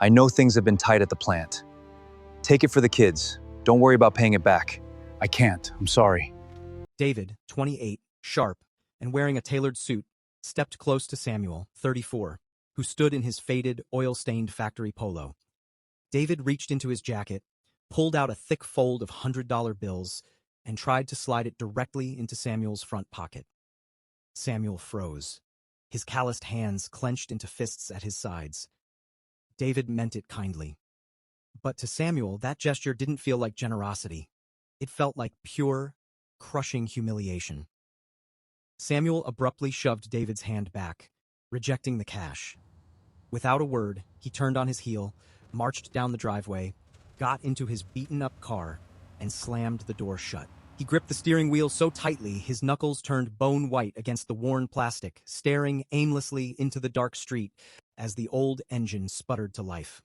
I know things have been tight at the plant. Take it for the kids. Don't worry about paying it back. I can't. I'm sorry. David, 28, sharp, and wearing a tailored suit, stepped close to Samuel, 34, who stood in his faded, oil-stained factory polo. David reached into his jacket, pulled out a thick fold of $100 bills, and tried to slide it directly into Samuel's front pocket. Samuel froze. His calloused hands clenched into fists at his sides. David meant it kindly. But to Samuel, that gesture didn't feel like generosity. It felt like pure, crushing humiliation. Samuel abruptly shoved David's hand back, rejecting the cash. Without a word, he turned on his heel, marched down the driveway, got into his beaten-up car, and slammed the door shut. He gripped the steering wheel so tightly his knuckles turned bone white against the worn plastic, staring aimlessly into the dark street as the old engine sputtered to life.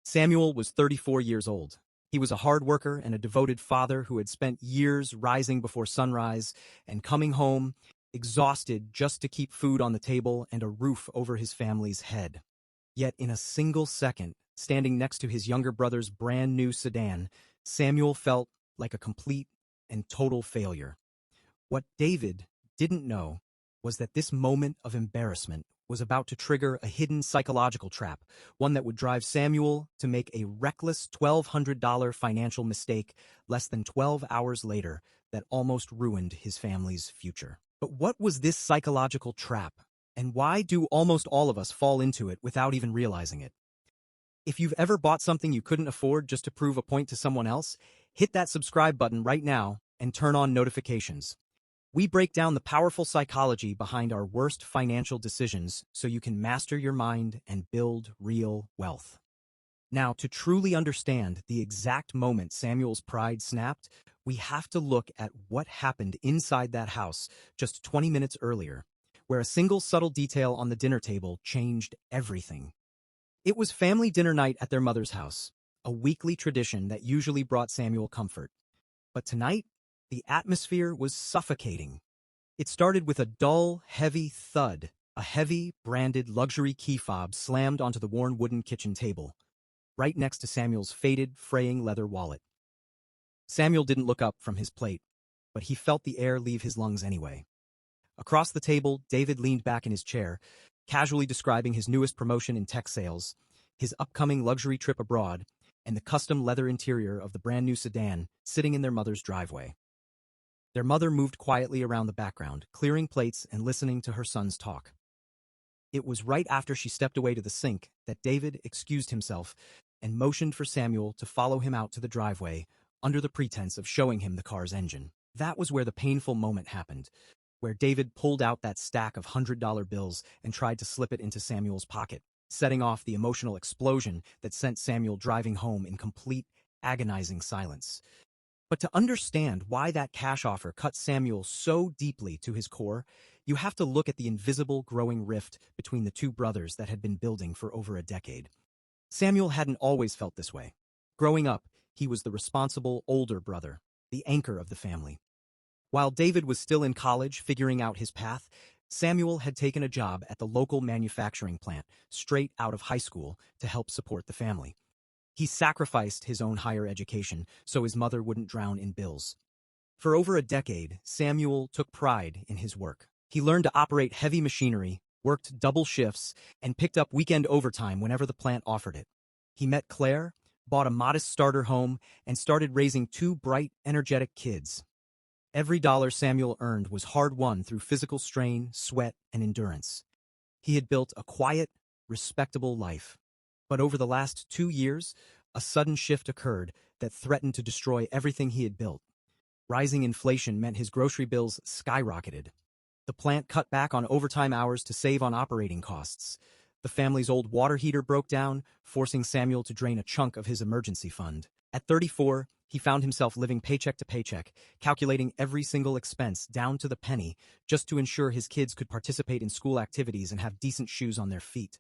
Samuel was 34 years old. He was a hard worker and a devoted father who had spent years rising before sunrise and coming home exhausted just to keep food on the table and a roof over his family's head. Yet in a single second, standing next to his younger brother's brand new sedan, Samuel felt like a complete and total failure. What David didn't know was that this moment of embarrassment was about to trigger a hidden psychological trap, one that would drive Samuel to make a reckless $1,200 financial mistake less than 12 hours later that almost ruined his family's future. But what was this psychological trap, and why do almost all of us fall into it without even realizing it? If you've ever bought something you couldn't afford just to prove a point to someone else, hit that subscribe button right now and turn on notifications. We break down the powerful psychology behind our worst financial decisions so you can master your mind and build real wealth. Now, to truly understand the exact moment Samuel's pride snapped, we have to look at what happened inside that house just 20 minutes earlier, where a single subtle detail on the dinner table changed everything. It was family dinner night at their mother's house, a weekly tradition that usually brought Samuel comfort. But tonight, the atmosphere was suffocating. It started with a dull, heavy thud. A heavy, branded luxury key fob slammed onto the worn wooden kitchen table, right next to Samuel's faded, fraying leather wallet. Samuel didn't look up from his plate, but he felt the air leave his lungs anyway. Across the table, David leaned back in his chair, casually describing his newest promotion in tech sales, his upcoming luxury trip abroad, and the custom leather interior of the brand new sedan sitting in their mother's driveway. Their mother moved quietly around the background, clearing plates and listening to her son's talk. It was right after she stepped away to the sink that David excused himself and motioned for Samuel to follow him out to the driveway under the pretense of showing him the car's engine. That was where the painful moment happened, where David pulled out that stack of $100 bills and tried to slip it into Samuel's pocket, setting off the emotional explosion that sent Samuel driving home in complete, agonizing silence. But to understand why that cash offer cut Samuel so deeply to his core, you have to look at the invisible growing rift between the two brothers that had been building for over a decade. Samuel hadn't always felt this way. Growing up, he was the responsible older brother, the anchor of the family. While David was still in college figuring out his path, Samuel had taken a job at the local manufacturing plant straight out of high school to help support the family. He sacrificed his own higher education so his mother wouldn't drown in bills. For over a decade, Samuel took pride in his work. He learned to operate heavy machinery, worked double shifts, and picked up weekend overtime whenever the plant offered it. He met Claire, bought a modest starter home, and started raising two bright, energetic kids. Every dollar Samuel earned was hard-won through physical strain, sweat, and endurance. He had built a quiet, respectable life. But over the last 2 years, a sudden shift occurred that threatened to destroy everything he had built. Rising inflation meant his grocery bills skyrocketed. The plant cut back on overtime hours to save on operating costs. The family's old water heater broke down, forcing Samuel to drain a chunk of his emergency fund. At 34, he found himself living paycheck to paycheck, calculating every single expense down to the penny just to ensure his kids could participate in school activities and have decent shoes on their feet.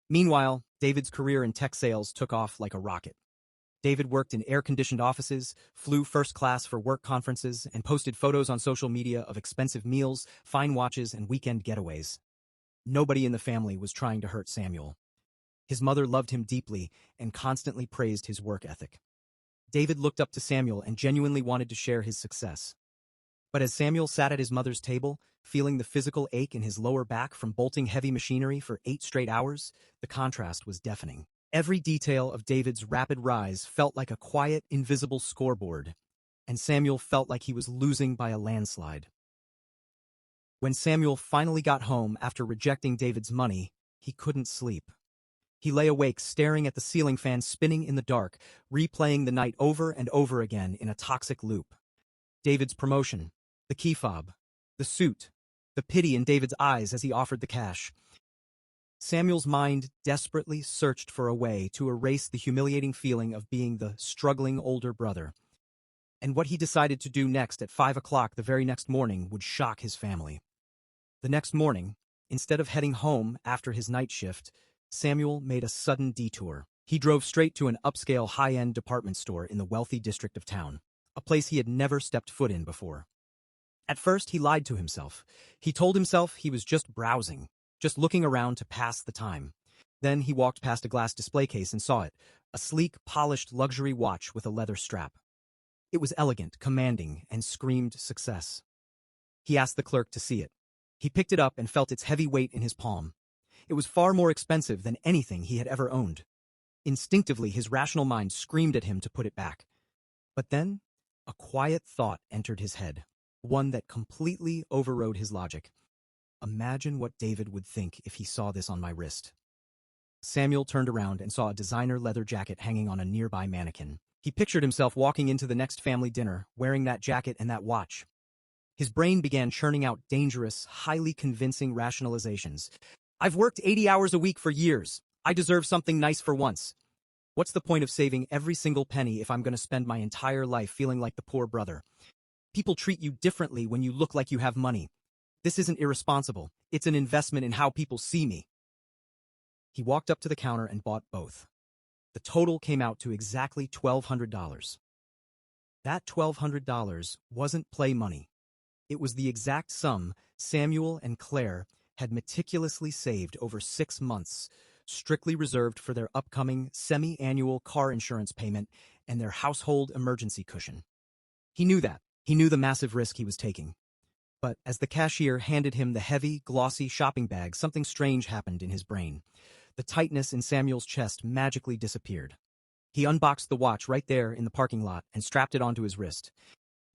Meanwhile, David's career in tech sales took off like a rocket. David worked in air-conditioned offices, flew first class for work conferences, and posted photos on social media of expensive meals, fine watches, and weekend getaways. Nobody in the family was trying to hurt Samuel. His mother loved him deeply and constantly praised his work ethic. David looked up to Samuel and genuinely wanted to share his success. But as Samuel sat at his mother's table, feeling the physical ache in his lower back from bolting heavy machinery for 8 straight hours, the contrast was deafening. Every detail of David's rapid rise felt like a quiet, invisible scoreboard, and Samuel felt like he was losing by a landslide. When Samuel finally got home after rejecting David's money, he couldn't sleep. He lay awake staring at the ceiling fan spinning in the dark, replaying the night over and over again in a toxic loop. David's promotion, the key fob, the suit, the pity in David's eyes as he offered the cash. Samuel's mind desperately searched for a way to erase the humiliating feeling of being the struggling older brother. And what he decided to do next at 5 o'clock the very next morning would shock his family. The next morning, instead of heading home after his night shift, Samuel made a sudden detour. He drove straight to an upscale high-end department store in the wealthy district of town, a place he had never stepped foot in before. At first, he lied to himself. He told himself he was just browsing, just looking around to pass the time. Then he walked past a glass display case and saw it, a sleek, polished luxury watch with a leather strap. It was elegant, commanding, and screamed success. He asked the clerk to see it. He picked it up and felt its heavy weight in his palm. It was far more expensive than anything he had ever owned. Instinctively, his rational mind screamed at him to put it back. But then, a quiet thought entered his head, one that completely overrode his logic. Imagine what David would think if he saw this on my wrist. Samuel turned around and saw a designer leather jacket hanging on a nearby mannequin. He pictured himself walking into the next family dinner, wearing that jacket and that watch. His brain began churning out dangerous, highly convincing rationalizations. I've worked 80 hours a week for years. I deserve something nice for once. What's the point of saving every single penny if I'm going to spend my entire life feeling like the poor brother? People treat you differently when you look like you have money. This isn't irresponsible. It's an investment in how people see me. He walked up to the counter and bought both. The total came out to exactly $1,200. That $1,200 wasn't play money. It was the exact sum Samuel and Claire had meticulously saved over 6 months, strictly reserved for their upcoming semi-annual car insurance payment and their household emergency cushion. He knew that. He knew the massive risk he was taking. But as the cashier handed him the heavy, glossy shopping bag, something strange happened in his brain. The tightness in Samuel's chest magically disappeared. He unboxed the watch right there in the parking lot and strapped it onto his wrist.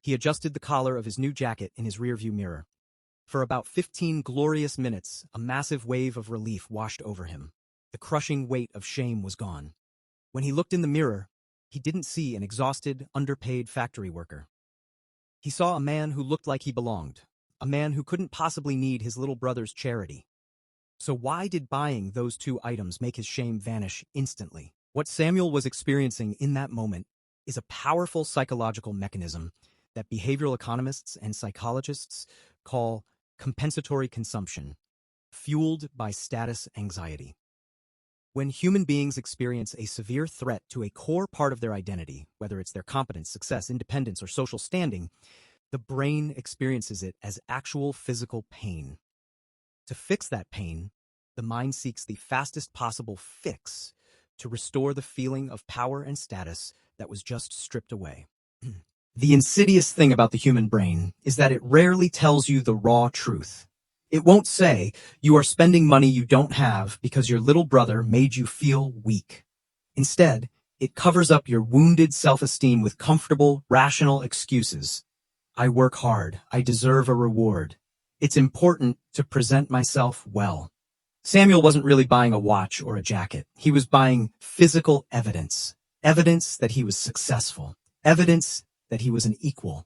He adjusted the collar of his new jacket in his rearview mirror. For about 15 glorious minutes, a massive wave of relief washed over him. The crushing weight of shame was gone. When he looked in the mirror, he didn't see an exhausted, underpaid factory worker. He saw a man who looked like he belonged, a man who couldn't possibly need his little brother's charity. So why did buying those 2 items make his shame vanish instantly? What Samuel was experiencing in that moment is a powerful psychological mechanism that behavioral economists and psychologists call compensatory consumption, fueled by status anxiety. When human beings experience a severe threat to a core part of their identity, whether it's their competence, success, independence, or social standing, the brain experiences it as actual physical pain. To fix that pain, the mind seeks the fastest possible fix to restore the feeling of power and status that was just stripped away. The insidious thing about the human brain is that it rarely tells you the raw truth. It won't say, you are spending money you don't have because your little brother made you feel weak. Instead, it covers up your wounded self-esteem with comfortable, rational excuses. I work hard. I deserve a reward. It's important to present myself well. Samuel wasn't really buying a watch or a jacket. He was buying physical evidence. Evidence that he was successful. Evidence that he was an equal.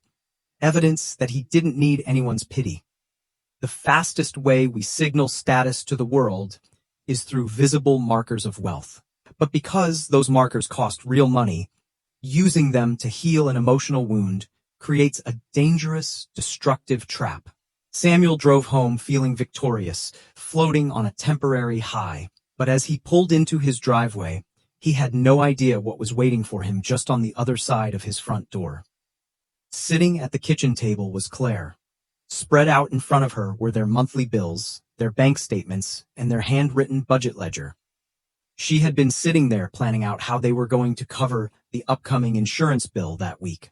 Evidence that he didn't need anyone's pity. The fastest way we signal status to the world is through visible markers of wealth. But because those markers cost real money, using them to heal an emotional wound creates a dangerous, destructive trap. Samuel drove home feeling victorious, floating on a temporary high. But as he pulled into his driveway, he had no idea what was waiting for him just on the other side of his front door. Sitting at the kitchen table was Claire. Spread out in front of her were their monthly bills, their bank statements, and their handwritten budget ledger. She had been sitting there planning out how they were going to cover the upcoming insurance bill that week.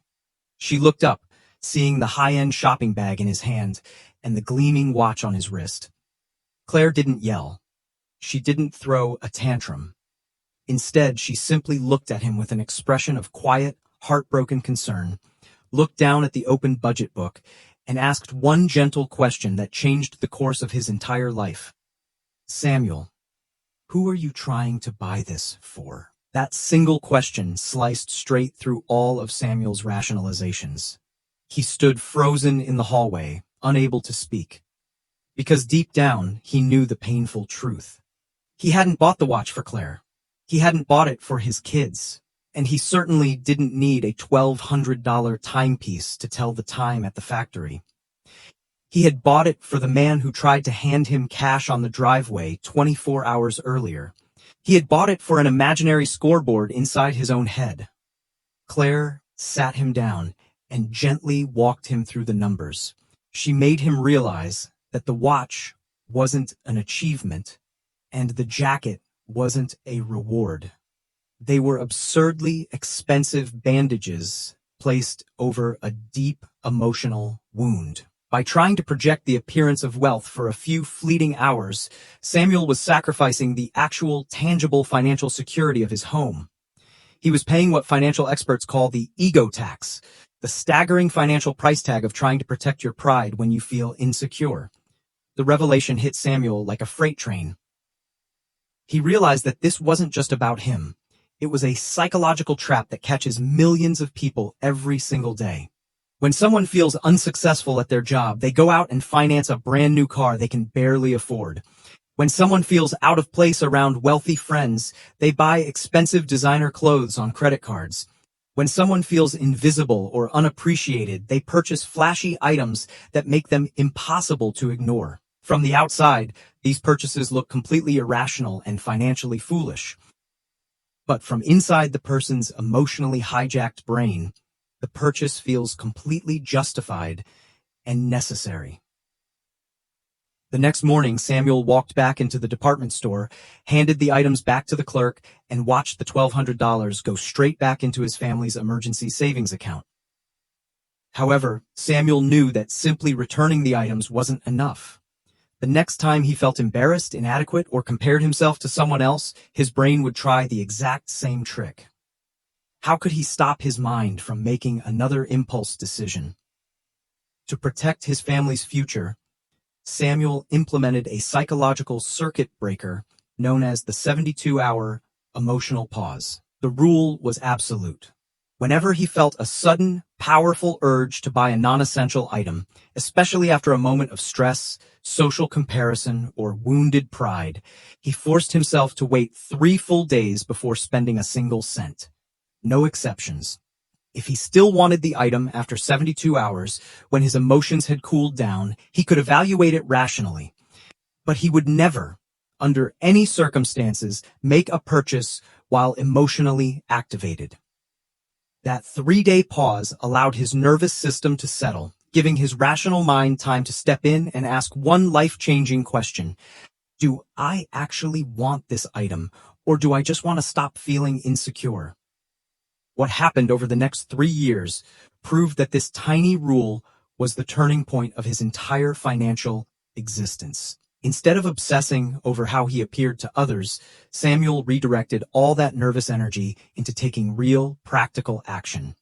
She looked up, seeing the high-end shopping bag in his hand and the gleaming watch on his wrist. Claire didn't yell. She didn't throw a tantrum. Instead, she simply looked at him with an expression of quiet, heartbroken concern, looked down at the open budget book, and asked one gentle question that changed the course of his entire life. "Samuel, who are you trying to buy this for?" That single question sliced straight through all of Samuel's rationalizations. He stood frozen in the hallway, unable to speak. Because deep down, he knew the painful truth. He hadn't bought the watch for Claire. He hadn't bought it for his kids. And he certainly didn't need a $1,200 timepiece to tell the time at the factory. He had bought it for the man who tried to hand him cash on the driveway 24 hours earlier. He had bought it for an imaginary scoreboard inside his own head. Claire sat him down and gently walked him through the numbers. She made him realize that the watch wasn't an achievement and the jacket wasn't a reward. They were absurdly expensive bandages placed over a deep emotional wound. By trying to project the appearance of wealth for a few fleeting hours, Samuel was sacrificing the actual tangible financial security of his home. He was paying what financial experts call the ego tax, the staggering financial price tag of trying to protect your pride when you feel insecure. The revelation hit Samuel like a freight train. He realized that this wasn't just about him. It was a psychological trap that catches millions of people every single day. When someone feels unsuccessful at their job, they go out and finance a brand new car they can barely afford. When someone feels out of place around wealthy friends, they buy expensive designer clothes on credit cards. When someone feels invisible or unappreciated, they purchase flashy items that make them impossible to ignore. From the outside, these purchases look completely irrational and financially foolish. But from inside the person's emotionally hijacked brain, the purchase feels completely justified and necessary. The next morning, Samuel walked back into the department store, handed the items back to the clerk, and watched the $1,200 go straight back into his family's emergency savings account. However, Samuel knew that simply returning the items wasn't enough. The next time he felt embarrassed, inadequate, or compared himself to someone else, his brain would try the exact same trick. How could he stop his mind from making another impulse decision? To protect his family's future, Samuel implemented a psychological circuit breaker known as the 72-hour emotional pause. The rule was absolute. Whenever he felt a sudden, powerful urge to buy a non-essential item, especially after a moment of stress, social comparison, or wounded pride, he forced himself to wait 3 full days before spending a single cent. No exceptions. If he still wanted the item after 72 hours, when his emotions had cooled down, he could evaluate it rationally. But he would never, under any circumstances, make a purchase while emotionally activated. That 3-day pause allowed his nervous system to settle, giving his rational mind time to step in and ask one life-changing question. Do I actually want this item, or do I just want to stop feeling insecure? What happened over the next 3 years proved that this tiny rule was the turning point of his entire financial existence. Instead of obsessing over how he appeared to others, Samuel redirected all that nervous energy into taking real, practical action.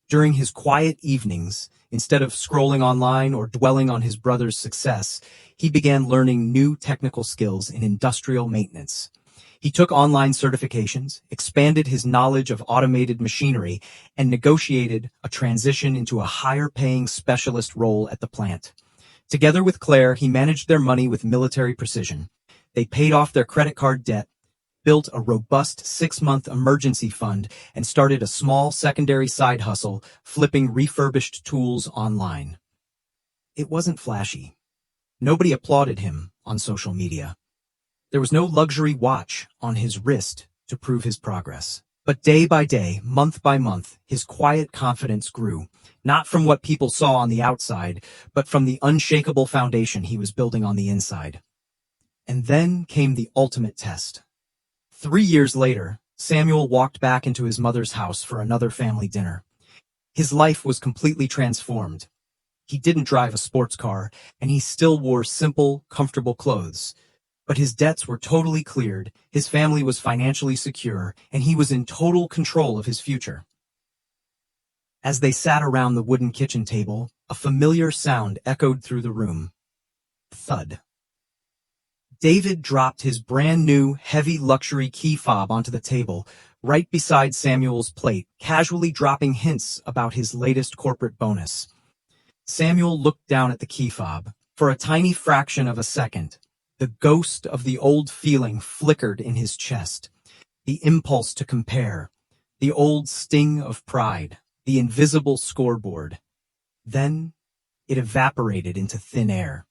During his quiet evenings, instead of scrolling online or dwelling on his brother's success, he began learning new technical skills in industrial maintenance. He took online certifications, expanded his knowledge of automated machinery, and negotiated a transition into a higher-paying specialist role at the plant. Together with Claire, he managed their money with military precision. They paid off their credit card debt, built a robust 6-month emergency fund, and started a small secondary side hustle, flipping refurbished tools online. It wasn't flashy. Nobody applauded him on social media. There was no luxury watch on his wrist to prove his progress. But day by day, month by month, his quiet confidence grew, not from what people saw on the outside, but from the unshakable foundation he was building on the inside. And then came the ultimate test. 3 years later, Samuel walked back into his mother's house for another family dinner. His life was completely transformed. He didn't drive a sports car, and he still wore simple, comfortable clothes. But his debts were totally cleared, his family was financially secure, and he was in total control of his future. As they sat around the wooden kitchen table, a familiar sound echoed through the room. Thud. David dropped his brand-new, heavy luxury key fob onto the table, right beside Samuel's plate, casually dropping hints about his latest corporate bonus. Samuel looked down at the key fob. For a tiny fraction of a second, the ghost of the old feeling flickered in his chest. The impulse to compare, the old sting of pride, the invisible scoreboard. Then it evaporated into thin air.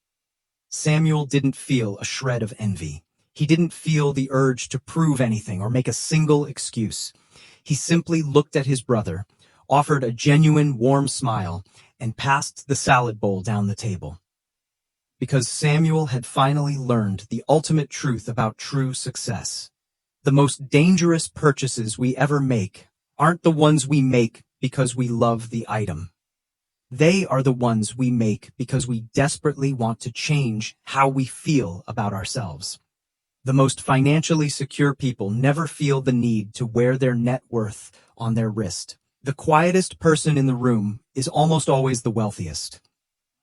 Samuel didn't feel a shred of envy. He didn't feel the urge to prove anything or make a single excuse. He simply looked at his brother, offered a genuine warm smile, and passed the salad bowl down the table. Because Samuel had finally learned the ultimate truth about true success. The most dangerous purchases we ever make aren't the ones we make because we love the item. They are the ones we make because we desperately want to change how we feel about ourselves. The most financially secure people never feel the need to wear their net worth on their wrist. The quietest person in the room is almost always the wealthiest.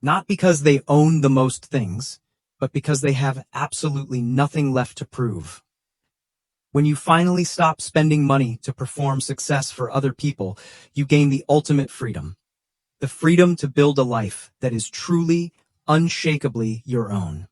Not because they own the most things, but because they have absolutely nothing left to prove. When you finally stop spending money to perform success for other people, you gain the ultimate freedom. The freedom to build a life that is truly, unshakably your own.